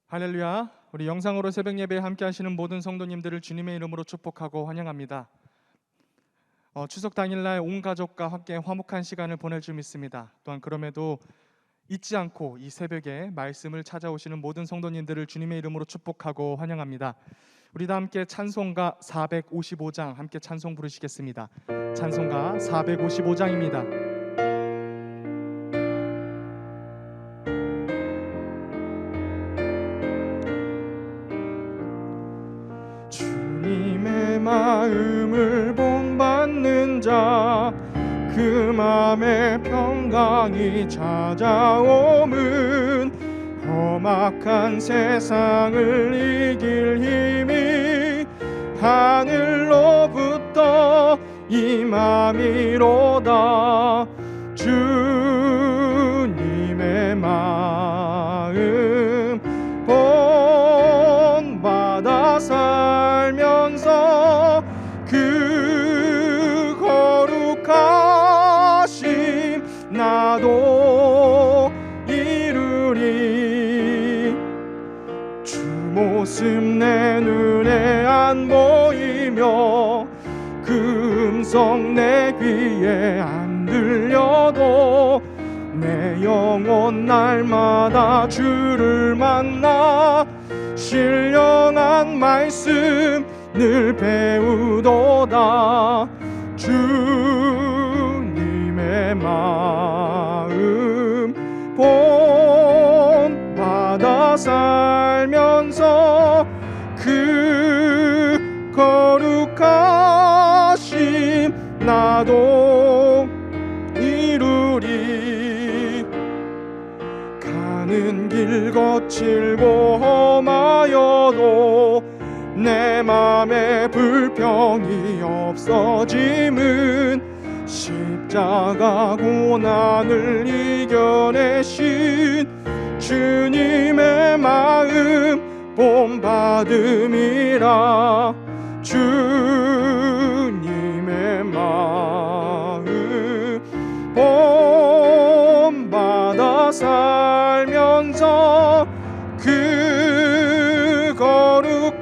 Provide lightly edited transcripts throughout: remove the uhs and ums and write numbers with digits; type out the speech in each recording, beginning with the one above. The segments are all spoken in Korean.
할렐루야. 우리 영상으로 새벽 예배에 함께 하시는 모든 성도님들을 주님의 이름으로 축복하고 환영합니다. 추석 당일날 온 가족과 함께 화목한 시간을 보낼 줄 믿습니다. 또한 그럼에도 잊지 않고 이 새벽에 말씀을 찾아오시는 모든 성도님들을 주님의 이름으로 축복하고 환영합니다. 우리 다 함께 찬송가 455장 함께 찬송 부르시겠습니다. 찬송가 455장입니다. 주님의 마음을 본받는 자, 그 맘에 평강이 찾아옴은 험악한 세상을 이길 힘이 하늘로부터 임함이로다. 주님의 마음 본받아 살면서 그 거룩하심 나도 이루리. 주 모습 내 눈에 안 보이며 그 음성 내 귀에 안 들려도 내 영혼 날마다 주를 만나 신령한 말씀 늘 배우도다. 주님의 마음 본받아 살면서 그 거룩하심 나도 이루리. 가는 길 거칠고 험하여도 내 맘에 불평이 없어짐은 십자가 고난을 이겨내신 주님의 마음 본받음이라. 주님의 마음 본받아 살면서 그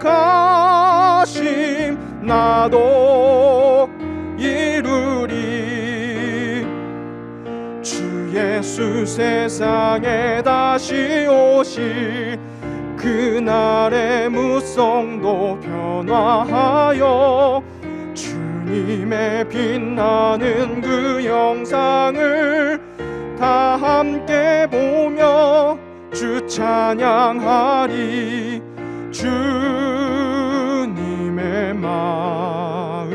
거룩하심 나도 이루리. 주 예수 세상에 다시 오실 그날의 무성도 변화하여 주님의 빛나는 그 영상을 다 함께 보며 주 찬양하리. 주님의 마음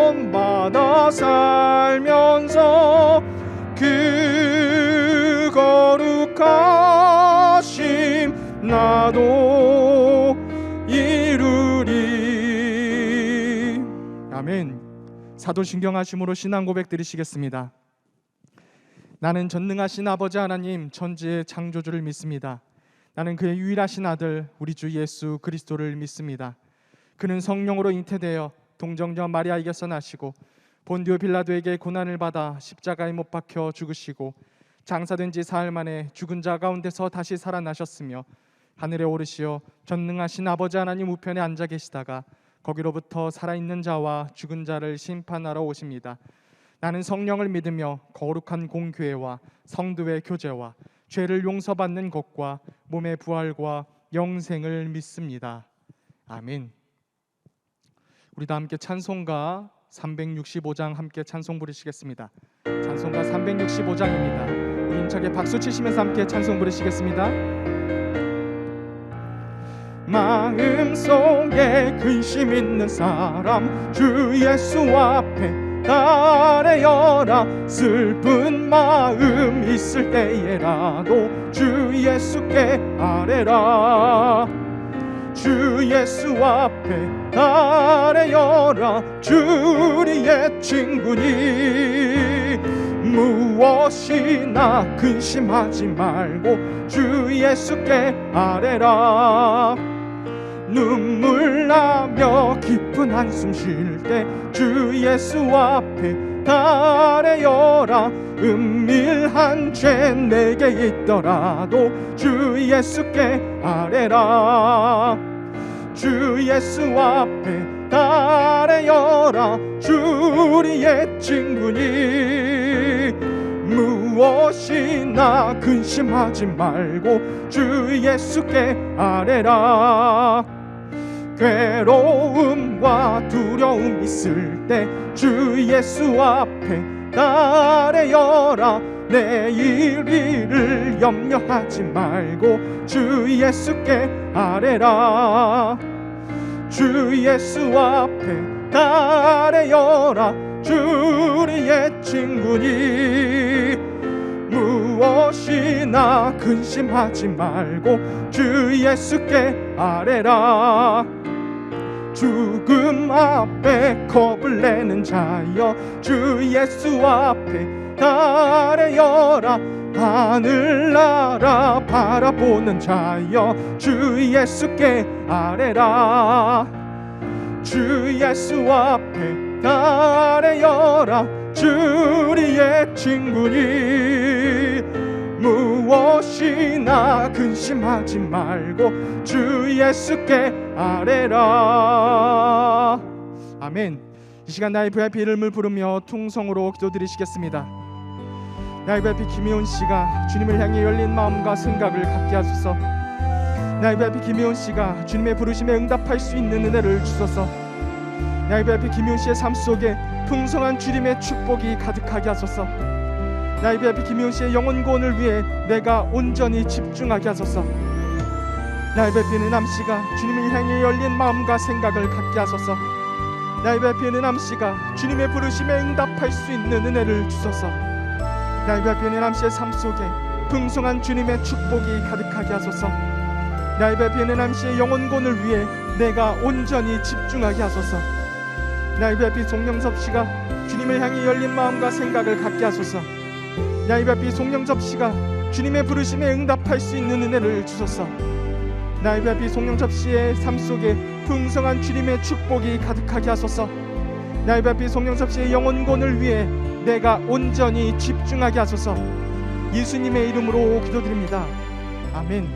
본받아 살면서 그 거룩하심 나도 이루리. 아멘. 사도신경하심으로 신앙 고백 드리시겠습니다. 나는 전능하신 아버지 하나님 천지의 창조주를 믿습니다. 나는 그의 유일하신 아들 우리 주 예수 그리스도를 믿습니다. 그는 성령으로 잉태되어 동정녀 마리아에게서 나시고 본디오 빌라도에게 고난을 받아 십자가에 못 박혀 죽으시고 장사된 지 사흘 만에 죽은 자 가운데서 다시 살아나셨으며 하늘에 오르시어 전능하신 아버지 하나님 우편에 앉아 계시다가 거기로부터 살아있는 자와 죽은 자를 심판하러 오십니다. 나는 성령을 믿으며 거룩한 공교회와 성도의 교제와 죄를 용서받는 것과 몸의 부활과 영생을 믿습니다. 아멘. 우리 다 함께 찬송가 365장 함께 찬송 부르시겠습니다. 찬송가 365장입니다. 우리 힘차게 박수 치시면서 함께 찬송 부르시겠습니다. 마음속에 근심 있는 사람 주 예수 앞에 아뢰어라. 슬픈 마음 있을 때에라도 주 예수께 아뢰라. 주 예수 앞에 아뢰어라. 주 우리의 친구니 무엇이나 근심하지 말고 주 예수께 아뢰라. 눈물 나며 깊은 한숨 쉴 때 주 예수 앞에 달래어라. 은밀한 죄 내게 있더라도 주 예수께 아뢰라. 주 예수 앞에 달래어라. 주 우리의 친구니 무엇이나 근심하지 말고 주 예수께 아뢰라. 괴로움과 두려움 있을 때 주 예수 앞에 달래어라. 내일 일을 염려하지 말고 주 예수께 아뢰라. 주 예수 앞에 달래어라. 주 우리의 친구니 무엇이나 근심하지 말고 주 예수께 아뢰라. 죽음 앞에 겁을 내는 자여 주 예수 앞에 달래어라. 하늘나라 바라보는 자여 주 예수께 아뢰라. 주 예수 앞에 달래어라. 주 우리의 친구니 무엇이나 근심하지 말고 주 예수께 아뢰라. 아멘. 이 시간 나의 VIP 이름을 부르며 통성으로 기도드리시겠습니다. 나의 VIP 김희훈 씨가 주님을 향해 열린 마음과 생각을 갖게 하소서. 나의 VIP 김희훈 씨가 주님의 부르심에 응답할 수 있는 은혜를 주소서. 나의 VIP 김희훈 씨의 삶 속에 풍성한 주님의 축복이 가득하게 하소서. 나의 VIP 김희훈 씨의 영혼 구원을 위해 내가 온전히 집중하게 하소서. 나의 VIP 은남 씨가 주님을 향해 열린 마음과 생각을 갖게 하소서. 나의 VIP 은남 씨가 주님의 부르심에 응답할 수 있는 은혜를 주소서. 나의 VIP 은남 씨의 삶 속에 풍성한 주님의 축복이 가득하게 하소서. 나의 VIP 은남 씨의 영혼 구원을 위해 내가 온전히 집중하게 하소서. 나의 VIP 송영섭 씨가 주님을 향해 열린 마음과 생각을 갖게 하소서. 나의 VIP 송영섭 씨가 주님의 부르심에 응답할 수 있는 은혜를 주소서. 나의 VIP 송영섭 씨의 삶 속에 풍성한 주님의 축복이 가득하게 하소서. 나의 VIP 송영섭 씨의 영혼 구원을 위해 내가 온전히 집중하게 하소서. 예수님의 이름으로 기도드립니다. 아멘.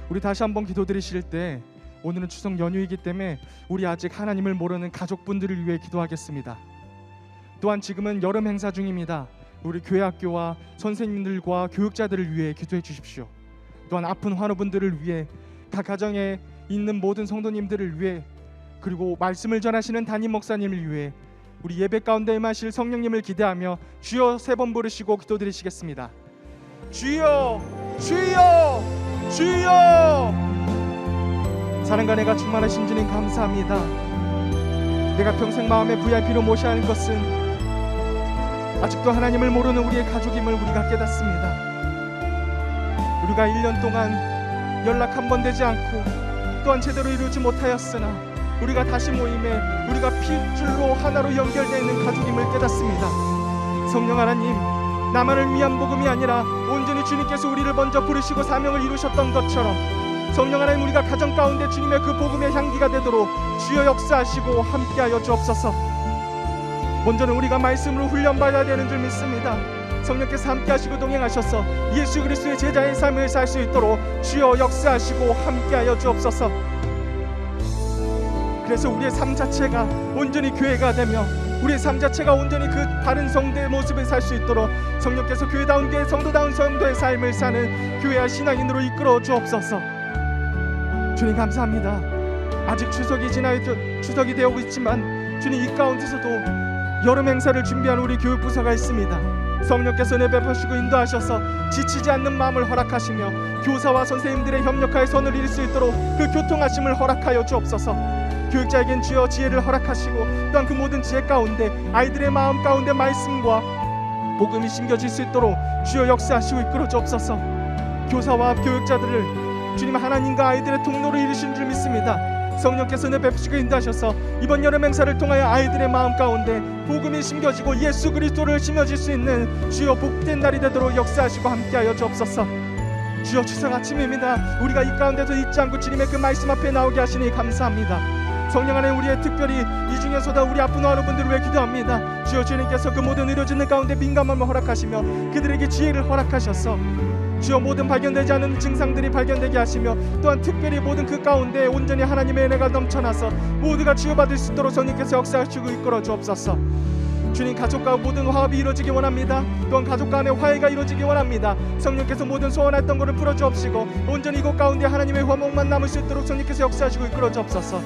우리 다시 한번 기도드리실 때 오늘은 추석 연휴이기 때문에 우리 아직 하나님을 모르는 가족분들을 위해 기도하겠습니다. 또한 지금은 여름 행사 중입니다. 우리 교회 학교와 선생님들과 교육자들을 위해 기도해 주십시오. 또한 아픈 환우분들을 위해 각 가정에 있는 모든 성도님들을 위해 그리고 말씀을 전하시는 담임 목사님을 위해 우리 예배 가운데 임하실 성령님을 기대하며 주여 3번 부르시고 기도드리시겠습니다. 주여 주여 주여. 사랑과 내가 충만하신 주님 감사합니다. 내가 평생 마음의 VIP로 모셔야 하는 것은 아직도 하나님을 모르는 우리의 가족임을 우리가 깨닫습니다. 우리가 1년 동안 연락 한 번 되지 않고 또한 제대로 이루지 못하였으나 우리가 다시 모임에 우리가 핏줄로 하나로 연결되어 있는 가족임을 깨닫습니다. 성령 하나님, 나만을 위한 복음이 아니라 온전히 주님께서 우리를 먼저 부르시고 사명을 이루셨던 것처럼 성령 하나님, 우리가 가정 가운데 주님의 그 복음의 향기가 되도록 주여 역사하시고 함께하여 주옵소서. 먼저는 우리가 말씀으로 훈련받아야 되는 줄 믿습니다. 성령께서 함께하시고 동행하셔서 예수 그리스도의 제자의 삶을 살 수 있도록 주여 역사하시고 함께하여 주옵소서. 그래서 우리의 삶 자체가 온전히 교회가 되며 우리의 삶 자체가 온전히 그 바른 성도의 모습을 살 수 있도록 성령께서 교회다운 교회, 성도다운 성도의 삶을 사는 교회와 신앙인으로 이끌어 주옵소서. 주님 감사합니다. 아직 추석이 되어오고 있지만 주님, 이 가운데서도 여름 행사를 준비하는 우리 교육부서가 있습니다. 성령께서 은혜 베푸시고 인도하셔서 지치지 않는 마음을 허락하시며 교사와 선생님들의 협력하에 선을 이룰 수 있도록 그 교통하심을 허락하여 주옵소서. 교육자에겐 주여 지혜를 허락하시고 또한 그 모든 지혜 가운데 아이들의 마음 가운데 말씀과 복음이 심겨질 수 있도록 주여 역사하시고 이끌어 주옵소서. 교사와 교육자들을 주님 하나님과 아이들의 통로로 이루신 줄 믿습니다. 성령께서 내 베푸시고 인도하셔서 이번 여름 행사를 통하여 아이들의 마음 가운데 복음이 심겨지고 예수 그리스도를 심어질 수 있는 주여 복된 날이 되도록 역사하시고 함께하여 주옵소서. 주여 추석 아침입니다. 우리가 이 가운데서 잊지 않고 주님의 그 말씀 앞에 나오게 하시니 감사합니다. 성령 안에 우리의 특별히 이 중에서도 우리 아프노하는 분들을 위해 기도합니다. 주여, 주님께서 그 모든 의료진들 가운데 민감함을 허락하시며 그들에게 지혜를 허락하셔서 주여 모든 발견되지 않은 증상들이 발견되게 하시며 또한 특별히 모든 그 가운데 온전히 하나님의 은혜가 넘쳐나서 모두가 치유받을 수 있도록 성령께서 역사하시고 이끌어 주옵소서. 주님, 가족과 모든 화합이 이루어지기 원합니다. 또한 가족 간의 화해가 이루어지기 원합니다. 성령께서 모든 소원했던 것을 풀어주옵시고 온전히 이곳 가운데 하나님의 화목만 남을 수 있도록 성령께서 역사하시고 이끌어 주옵소서.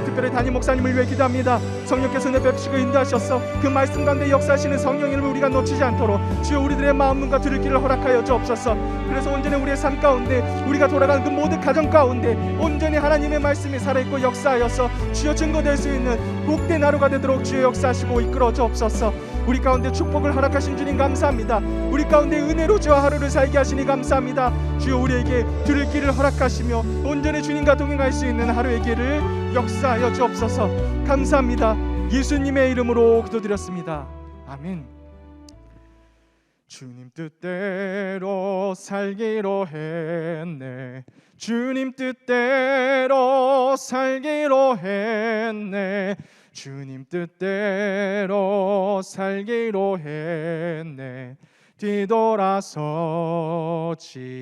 특별히 담임 목사님을 위해 기도합니다. 성령께서 내 뵙시고 인도하셔서 그 말씀 가운데 역사하시는 성령의 이름을 우리가 놓치지 않도록 주여 우리들의 마음 눈과 들을 길을 허락하여 주옵소서. 그래서 온전히 우리의 삶 가운데 우리가 돌아가는 그 모든 가정 가운데 온전히 하나님의 말씀이 살아있고 역사하여서 주여 증거될 수 있는 복된 하루가 되도록 주여 역사하시고 이끌어 주옵소서. 우리 가운데 축복을 허락하신 주님 감사합니다. 우리 가운데 은혜로 주와 하루를 살게 하시니 감사합니다. 주여 우리에게 들을 길을 허락하시며 온전히 주님과 동행할 수 있는 하루의 길을 역사하여 주옵소서. 감사합니다. 예수님의 이름으로 기도드렸습니다. 아멘. 주님 뜻대로 살기로 했네. 주님 뜻대로 살기로 했네. 주님 뜻대로 살기로 했네. 뒤돌아서지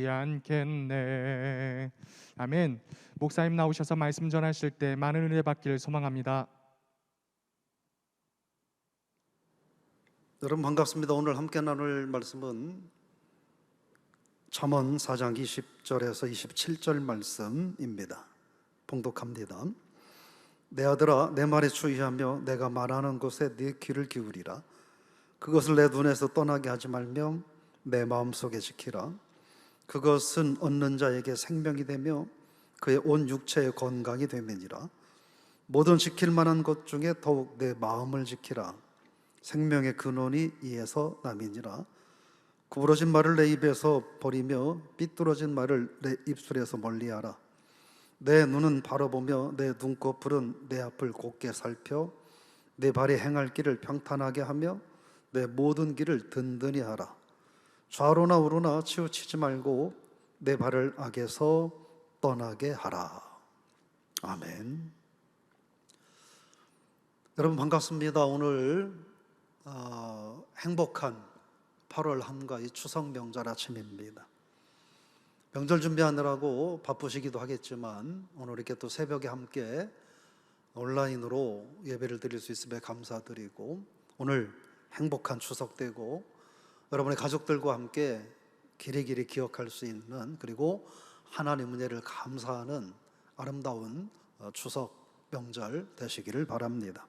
않겠네. 아멘. 목사님 나오셔서 말씀 전하실 때 많은 은혜 받기를 소망합니다. 여러분 반갑습니다. 오늘 함께 나눌 말씀은 잠언 4장 20절에서 27절 말씀입니다. 봉독합니다. 내 아들아, 내 말에 주의하며 내가 말하는 것에 네 귀를 기울이라. 그것을 내 눈에서 떠나게 하지 말며 내 마음속에 지키라. 그것은 얻는 자에게 생명이 되며 그의 온 육체의 건강이 됨이니라. 모든 지킬 만한 것 중에 더욱 내 마음을 지키라. 생명의 근원이 이에서 남이니라. 구부러진 말을 내 입에서 버리며 삐뚤어진 말을 내 입술에서 멀리하라. 내 눈은 바라보며 내 눈꺼풀은 내 앞을 곧게 살펴 내 발이 행할 길을 평탄하게 하며 내 모든 길을 든든히 하라. 좌로나 우로나 치우치지 말고 내 발을 악에서 떠나게 하라. 아멘. 여러분 반갑습니다. 오늘 행복한 8월 한가위 추석 명절 아침입니다. 명절 준비하느라고 바쁘시기도 하겠지만 오늘 이렇게 또 새벽에 함께 온라인으로 예배를 드릴 수 있음에 감사드리고 오늘 행복한 추석 되고 여러분의 가족들과 함께 길이길이 기억할 수 있는 그리고 하나님 은혜를 감사하는 아름다운 추석 명절 되시기를 바랍니다.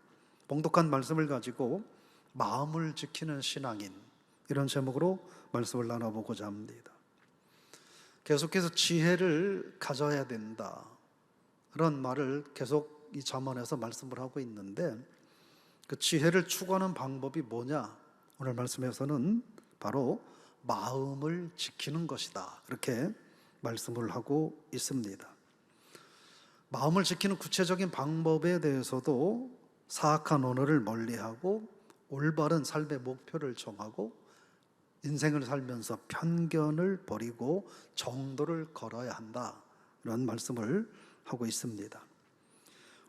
봉독한 말씀을 가지고 마음을 지키는 신앙인 이런 제목으로 말씀을 나눠보고자 합니다. 계속해서 지혜를 가져야 된다 그런 말을 계속 이 잠언에서 말씀을 하고 있는데 그 지혜를 추구하는 방법이 뭐냐? 오늘 말씀에서는 바로 마음을 지키는 것이다 이렇게 말씀을 하고 있습니다. 마음을 지키는 구체적인 방법에 대해서도 사악한 언어를 멀리하고 올바른 삶의 목표를 정하고 인생을 살면서 편견을 버리고 정도를 걸어야 한다 이런 말씀을 하고 있습니다.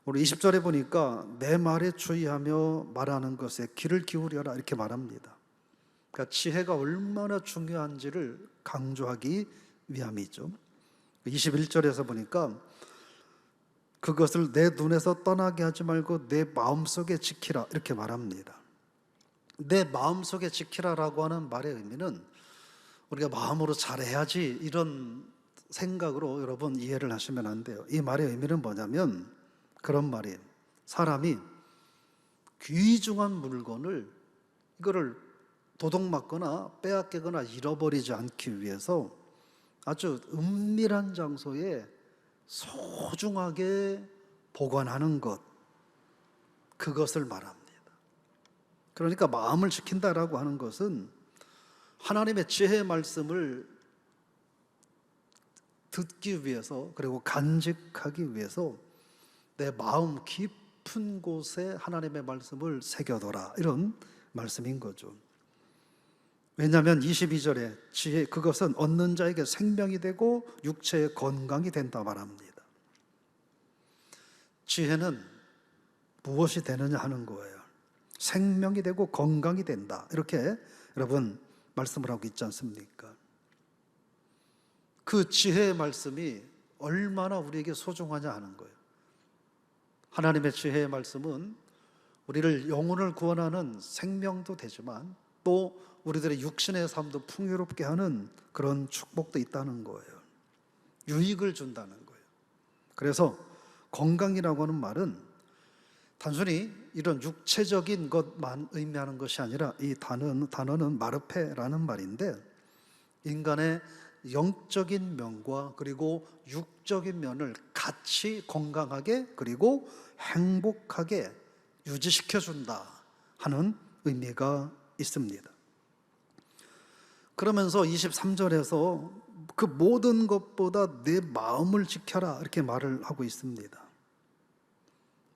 우리 20절에 보니까 내 말에 주의하며 말하는 것에 귀를 기울여라 이렇게 말합니다. 그러니까 지혜가 얼마나 중요한지를 강조하기 위함이죠. 21절에서 보니까 그것을 내 눈에서 떠나게 하지 말고 내 마음속에 지키라 이렇게 말합니다. 내 마음속에 지키라라고 하는 말의 의미는 우리가 마음으로 잘해야지 이런 생각으로 여러분 이해를 하시면 안 돼요. 이 말의 의미는 뭐냐면 그런 말이에요. 사람이 귀중한 물건을 이거를 도둑맞거나 빼앗기거나 잃어버리지 않기 위해서 아주 은밀한 장소에 소중하게 보관하는 것 그것을 말합니다. 그러니까 마음을 지킨다라고 하는 것은 하나님의 지혜의 말씀을 듣기 위해서 그리고 간직하기 위해서 내 마음 깊은 곳에 하나님의 말씀을 새겨둬라 이런 말씀인 거죠. 왜냐하면 22절에 지혜 그것은 얻는 자에게 생명이 되고 육체의 건강이 된다 말합니다. 지혜는 무엇이 되느냐 하는 거예요. 생명이 되고 건강이 된다. 이렇게 여러분 말씀을 하고 있지 않습니까? 그 지혜의 말씀이 얼마나 우리에게 소중하냐 하는 거예요. 하나님의 지혜의 말씀은 우리를 영혼을 구원하는 생명도 되지만 또 우리들의 육신의 삶도 풍요롭게 하는 그런 축복도 있다는 거예요. 유익을 준다는 거예요. 그래서 건강이라고 하는 말은 단순히 이런 육체적인 것만 의미하는 것이 아니라 이 단어는 마르페라는 말인데 인간의 영적인 면과 그리고 육적인 면을 같이 건강하게 그리고 행복하게 유지시켜준다 하는 의미가 있습니다. 그러면서 23절에서 그 모든 것보다 내 마음을 지켜라 이렇게 말을 하고 있습니다.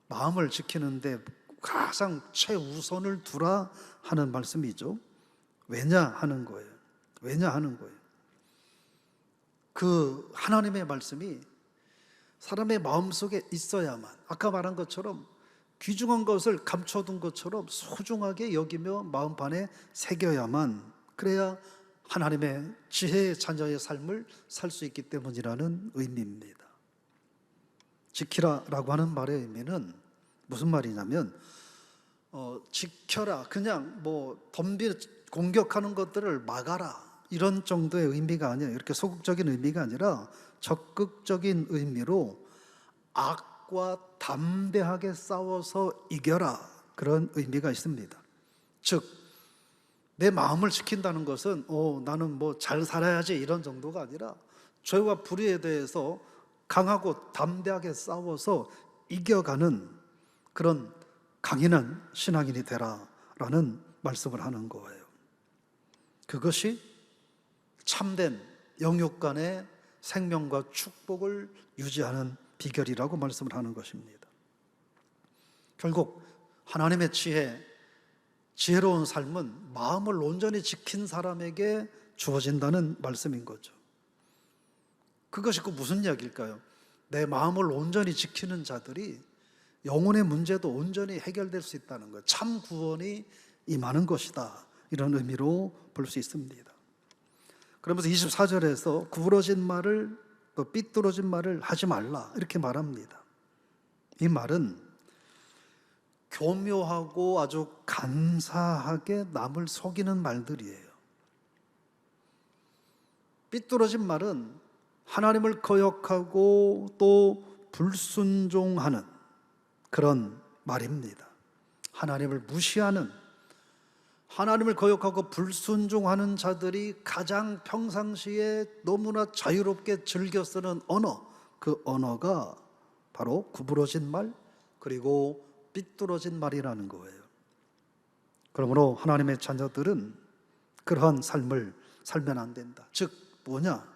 마음을 지키는데 가장 최우선을 두라 하는 말씀이죠. 왜냐 하는 거예요. 왜냐 하는 거예요. 그 하나님의 말씀이 사람의 마음속에 있어야만 아까 말한 것처럼 귀중한 것을 감춰둔 것처럼 소중하게 여기며 마음판에 새겨야만 그래야 하나님의 지혜의 자녀의 삶을 살 수 있기 때문이라는 의미입니다. 지키라라고 하는 말의 의미는 무슨 말이냐면 지켜라 그냥 공격하는 것들을 막아라 이런 정도의 의미가 아니에요. 이렇게 소극적인 의미가 아니라 적극적인 의미로 악과 담대하게 싸워서 이겨라 그런 의미가 있습니다. 즉 내 마음을 지킨다는 것은 나는 잘 살아야지 이런 정도가 아니라 죄와 불의에 대해서 강하고 담대하게 싸워서 이겨가는 그런 강인한 신앙인이 되라라는 말씀을 하는 거예요. 그것이 참된 영육 간의 생명과 축복을 유지하는 비결이라고 말씀을 하는 것입니다. 결국 하나님의 지혜로운 삶은 마음을 온전히 지킨 사람에게 주어진다는 말씀인 거죠. 그것이 무슨 이야기일까요? 내 마음을 온전히 지키는 자들이 영혼의 문제도 온전히 해결될 수 있다는 거예요. 참 구원이 임하는 것이다. 이런 의미로 볼 수 있습니다. 그러면서 24절에서 구부러진 말을 또 삐뚤어진 말을 하지 말라 이렇게 말합니다. 이 말은 교묘하고 아주 간사하게 남을 속이는 말들이에요. 삐뚤어진 말은 하나님을 거역하고 또 불순종하는 그런 말입니다. 하나님을 무시하는 하나님을 거역하고 불순종하는 자들이 가장 평상시에 너무나 자유롭게 즐겨 쓰는 언어, 그 언어가 바로 구부러진 말 그리고 삐뚤어진 말이라는 거예요. 그러므로 하나님의 자녀들은 그러한 삶을 살면 안 된다. 즉 뭐냐?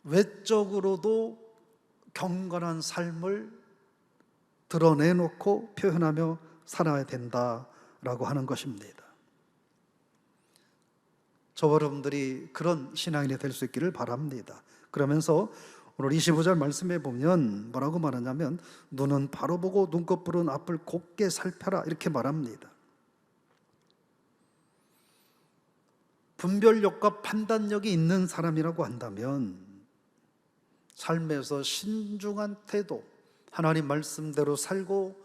외적으로도 경건한 삶을 드러내놓고 표현하며 살아야 된다라고 하는 것입니다. 저와 여러분들이 그런 신앙인이 될 수 있기를 바랍니다. 그러면서 오늘 25절 말씀에 보면 뭐라고 말하냐면 눈은 바로 보고 눈꺼풀은 앞을 곱게 살펴라 이렇게 말합니다. 분별력과 판단력이 있는 사람이라고 한다면 삶에서 신중한 태도, 하나님 말씀대로 살고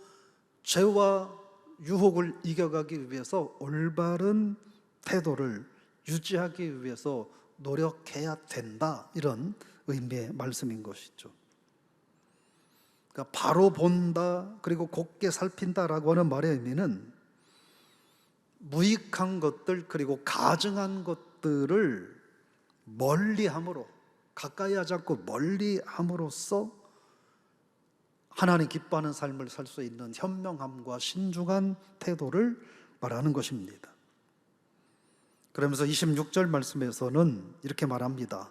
죄와 유혹을 이겨가기 위해서 올바른 태도를 유지하기 위해서 노력해야 된다 이런 의미의 말씀인 것이죠. 그러니까 바로 본다 그리고 곱게 살핀다라고 하는 말의 의미는 무익한 것들 그리고 가증한 것들을 멀리함으로 가까이 하지 않고 멀리함으로써 하나님 기뻐하는 삶을 살 수 있는 현명함과 신중한 태도를 말하는 것입니다. 그러면서 26절 말씀에서는 이렇게 말합니다.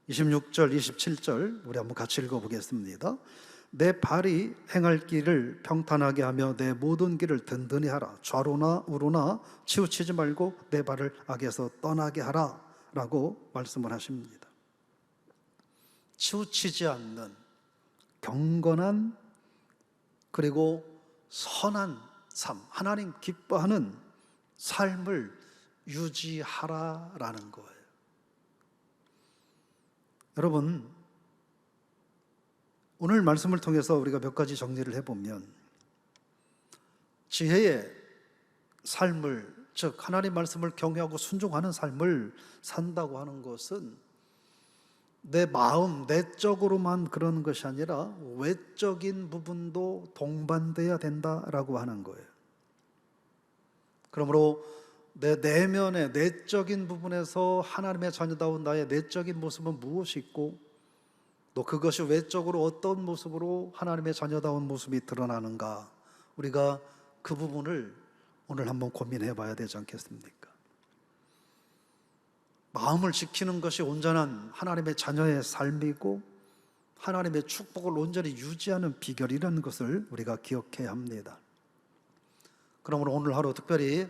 26절, 27절 우리 한번 같이 읽어보겠습니다. 내 발이 행할 길을 평탄하게 하며 내 모든 길을 든든히 하라. 좌로나 우로나 치우치지 말고 내 발을 악에서 떠나게 하라 라고 말씀을 하십니다. 치우치지 않는 경건한 그리고 선한 삶, 하나님 기뻐하는 삶을 유지하라라는 거예요. 여러분, 오늘 말씀을 통해서 우리가 몇 가지 정리를 해보면, 지혜의 삶을, 즉 하나님 말씀을 경외하고 순종하는 삶을 산다고 하는 것은 내 마음, 내적으로만 그러는 것이 아니라 외적인 부분도 동반돼야 된다라고 하는 거예요. 그러므로 내 내면의 내적인 부분에서 하나님의 자녀다운 나의 내적인 모습은 무엇이 있고, 또 그것이 외적으로 어떤 모습으로 하나님의 자녀다운 모습이 드러나는가, 우리가 그 부분을 오늘 한번 고민해 봐야 되지 않겠습니까? 마음을 지키는 것이 온전한 하나님의 자녀의 삶이고 하나님의 축복을 온전히 유지하는 비결이라는 것을 우리가 기억해야 합니다. 그러므로 오늘 하루 특별히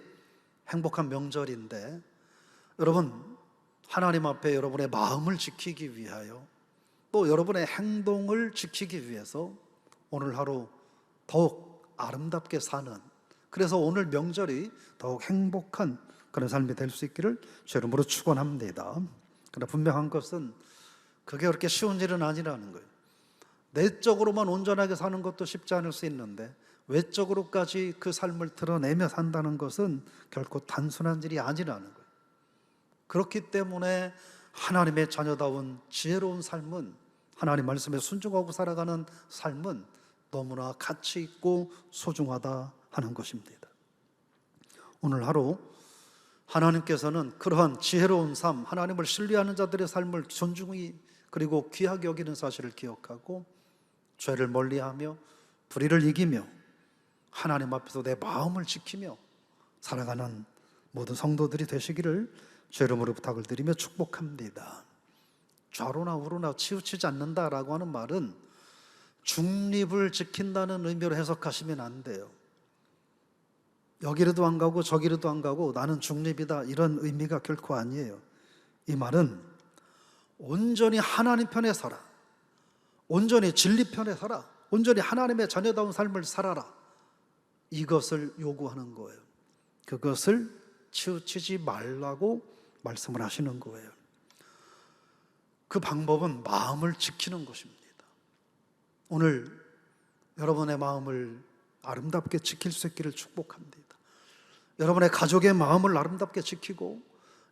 행복한 명절인데, 여러분, 하나님 앞에 여러분의 마음을 지키기 위하여, 또 여러분의 행동을 지키기 위해서 오늘 하루 더욱 아름답게 사는, 그래서 오늘 명절이 더욱 행복한 그런 삶이 될 수 있기를 주 이름으로 축원합니다. 그러나 분명한 것은 그게 그렇게 쉬운 일은 아니라는 거예요. 내적으로만 온전하게 사는 것도 쉽지 않을 수 있는데 외적으로까지 그 삶을 드러내며 산다는 것은 결코 단순한 일이 아니라는 거예요. 그렇기 때문에 하나님의 자녀다운 지혜로운 삶은, 하나님 말씀에 순종하고 살아가는 삶은 너무나 가치 있고 소중하다 하는 것입니다. 오늘 하루 하나님께서는 그러한 지혜로운 삶, 하나님을 신뢰하는 자들의 삶을 존중히 그리고 귀하게 여기는 사실을 기억하고 죄를 멀리하며 불의를 이기며 하나님 앞에서 내 마음을 지키며 살아가는 모든 성도들이 되시기를 주 이름으로 부탁을 드리며 축복합니다. 좌로나 우로나 치우치지 않는다라고 하는 말은 중립을 지킨다는 의미로 해석하시면 안 돼요. 여기로도 안 가고 저기로도 안 가고 나는 중립이다, 이런 의미가 결코 아니에요. 이 말은 온전히 하나님 편에 서라, 온전히 진리 편에 서라, 온전히 하나님의 자녀다운 삶을 살아라, 이것을 요구하는 거예요. 그것을 치우치지 말라고 말씀을 하시는 거예요. 그 방법은 마음을 지키는 것입니다. 오늘 여러분의 마음을 아름답게 지킬 수 있기를 축복합니다. 여러분의 가족의 마음을 아름답게 지키고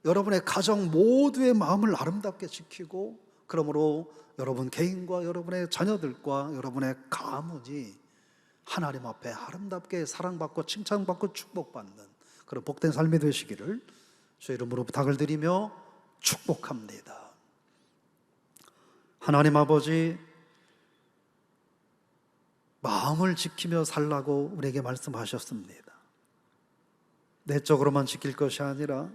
여러분의 가정 모두의 마음을 아름답게 지키고, 그러므로 여러분 개인과 여러분의 자녀들과 여러분의 가문이 하나님 앞에 아름답게 사랑받고 칭찬받고 축복받는 그런 복된 삶이 되시기를 주 이름으로 부탁을 드리며 축복합니다. 하나님 아버지, 마음을 지키며 살라고 우리에게 말씀하셨습니다. 내적으로만 지킬 것이 아니라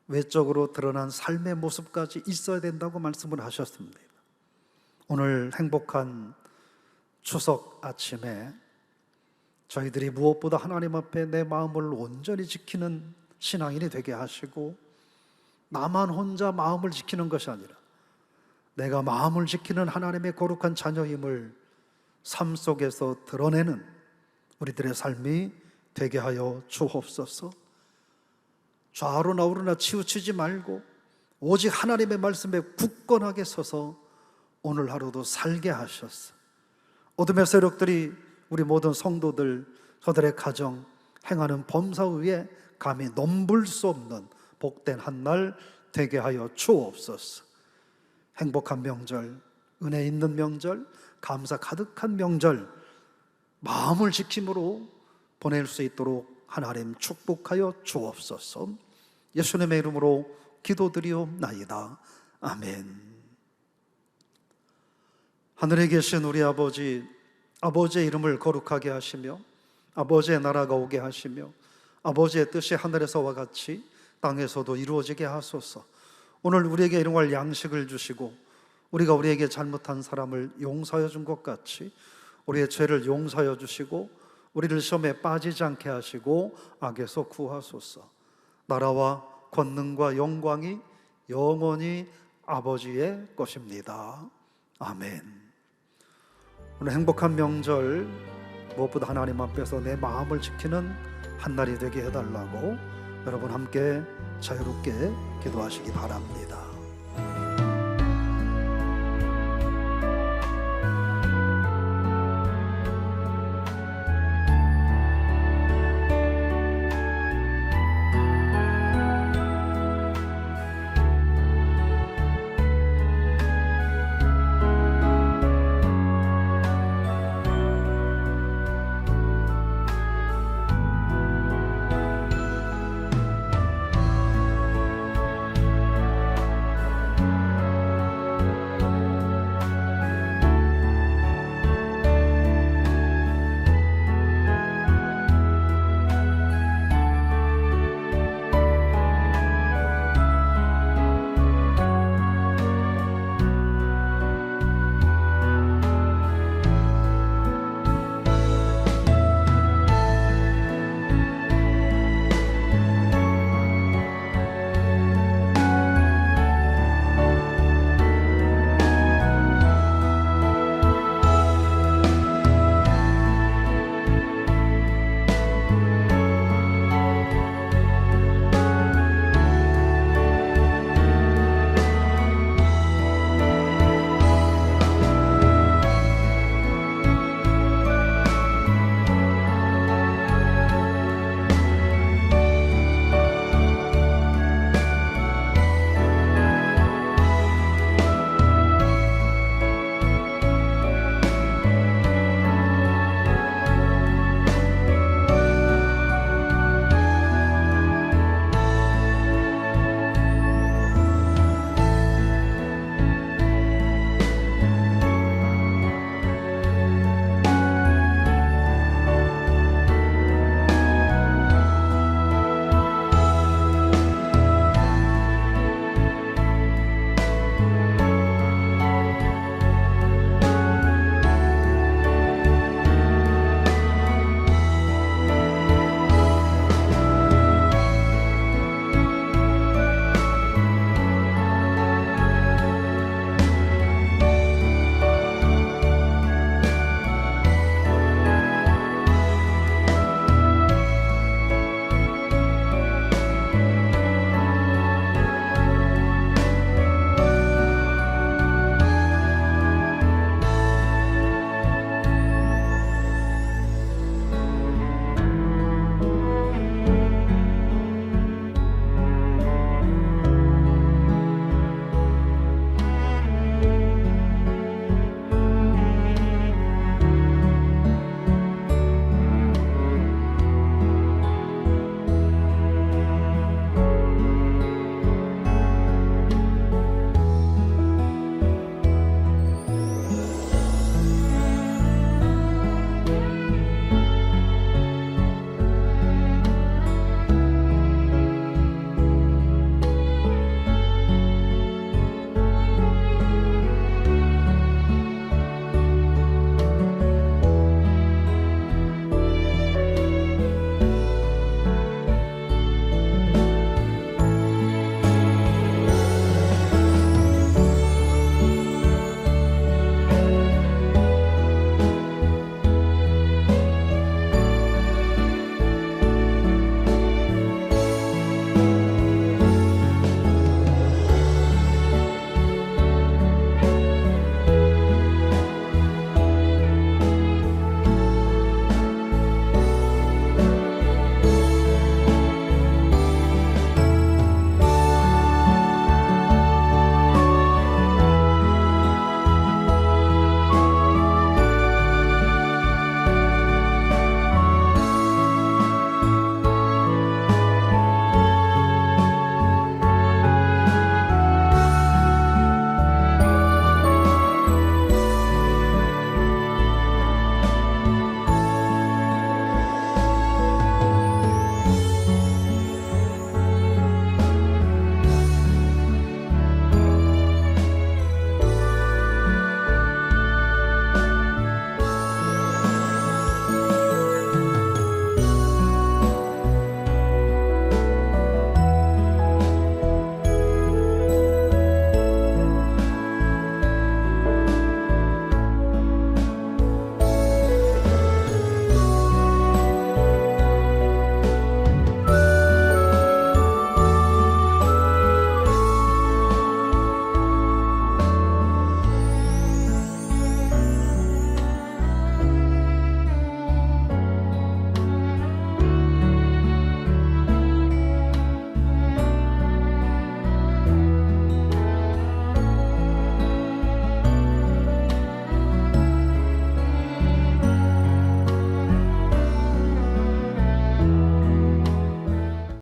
외적으로 드러난 삶의 모습까지 있어야 된다고 말씀을 하셨습니다. 오늘 행복한 추석 아침에 저희들이 무엇보다 하나님 앞에 내 마음을 온전히 지키는 신앙인이 되게 하시고, 나만 혼자 마음을 지키는 것이 아니라 내가 마음을 지키는 하나님의 거룩한 자녀임을 삶 속에서 드러내는 우리들의 삶이 되게 하여 주옵소서. 좌로나 우로나 치우치지 말고 오직 하나님의 말씀에 굳건하게 서서 오늘 하루도 살게 하셨어. 어둠의 세력들이 우리 모든 성도들, 저들의 가정, 행하는 범사 위에 감히 넘볼 수 없는 복된 한 날 되게 하여 주옵소서. 행복한 명절, 은혜 있는 명절, 감사 가득한 명절, 마음을 지킴으로 보낼 수 있도록 하나님 축복하여 주옵소서. 예수님의 이름으로 기도드리옵나이다. 아멘. 하늘에 계신 우리 아버지, 아버지의 이름을 거룩하게 하시며 아버지의 나라가 오게 하시며 아버지의 뜻이 하늘에서와 같이 땅에서도 이루어지게 하소서. 오늘 우리에게 일용할 양식을 주시고 우리가 우리에게 잘못한 사람을 용서하여 준 것 같이 우리의 죄를 용서하여 주시고 우리를 시험에 빠지지 않게 하시고 악에서 구하소서. 나라와 권능과 영광이 영원히 아버지의 것입니다. 아멘. 오늘 행복한 명절 무엇보다 하나님 앞에서 내 마음을 지키는 한 날이 되게 해달라고 여러분 함께 자유롭게 기도하시기 바랍니다.